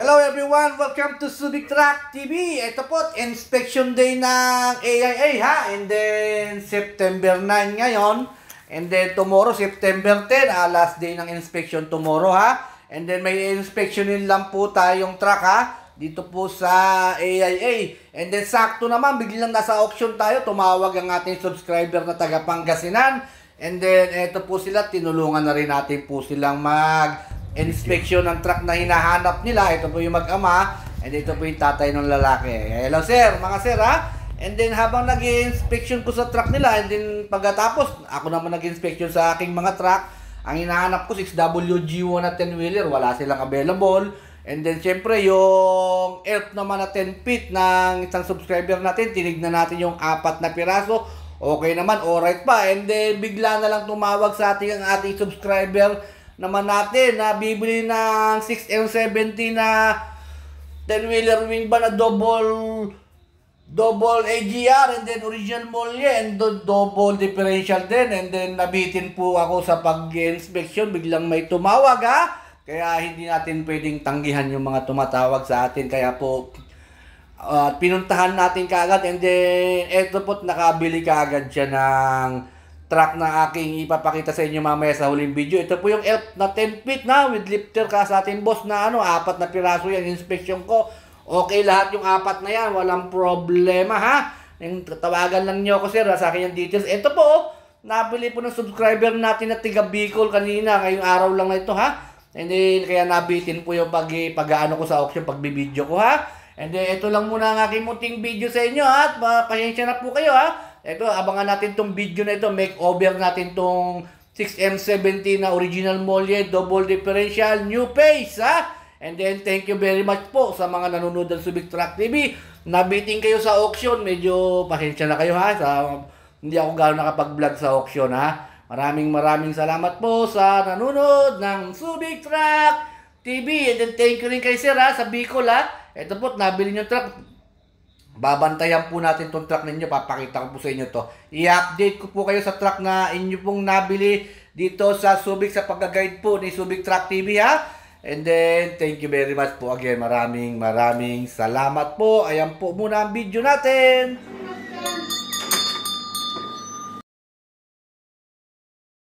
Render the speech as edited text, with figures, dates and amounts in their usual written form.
Hello everyone! Welcome to Subic Truck TV. Ito po, inspection day ng AIA ha. And then September 9 ngayon. And then tomorrow, September 10, last day ng inspection tomorrow ha. And then may inspectionin lang po tayong truck ha. Dito po sa AIA. And then sakto naman, biglang nasa auction tayo. Tumawag ang ating subscriber na taga Pangasinan. And then ito po sila, tinulungan na rin natin po silang inspection ng truck na hinahanap nila. Ito po yung mag-ama, and ito po yung tatay ng lalaki. Hello sir, mga sir ha. And then habang nag-inspection ko sa truck nila, and then pagkatapos, ako naman nag-inspection sa aking mga truck. Ang hinahanap ko, 6WG1 na 10-wheeler, wala silang available. And then syempre, yung ELF naman na 10 feet ng isang subscriber natin, tinignan natin yung 4 na piraso. Okay naman, alright pa. And then bigla na lang tumawag sa ating subscriber naman natin na bibili ng 6M70 na 10-wheeler wing ba na double AGR, and then original molye, and double differential din. And then nabitin po ako sa pag-inspection, biglang may tumawag ha. Kaya hindi natin pwedeng tanggihan yung mga tumatawag sa atin. Kaya po pinuntahan natin kaagad, and then eto po, nakabili kaagad siya ng truck na aking ipapakita sa inyo mamaya sa huling video. Ito po yung ELF na 10 feet na with lifter ka sa ating boss na 4 na piraso yan. Inspection ko, okay lahat yung 4 na yan, walang problema ha. Yung tawagan lang nyo ako sir sa akin yung details. Ito po, nabili po ng subscriber natin na tiga Bicol kanina, ngayong araw lang na ito ha. And then kaya nabitin po yung pag-ano ko sa auction, pagbibideo ko ha. And then ito lang muna ang aking munting video sa inyo ha. At pasensya na po kayo ha. Ito, abangan natin tong video na ito. Make over natin tong 6M70 na original molye, double differential, new face ha. And then thank you very much po sa mga nanonood ng Subic Truck TV. Nabiting kayo sa auction. Medyo pasensya na kayo ha. Hindi ako gano'n nakapag-vlog sa auction ha. Maraming salamat po sa nanonood ng Subic Truck TV. And then thank you rin kay sir ha, sa Bicol ha. Ito po, nabili nyo truck. Babantayan po natin itong truck ninyo. Papakita ko po sa inyo to. I-update ko po kayo sa truck na inyo pong nabili dito sa Subic, sa pagka-guide po ni Subic Truck TV ha. And then, thank you very much po again. Maraming salamat po. Ayan po muna ang video natin.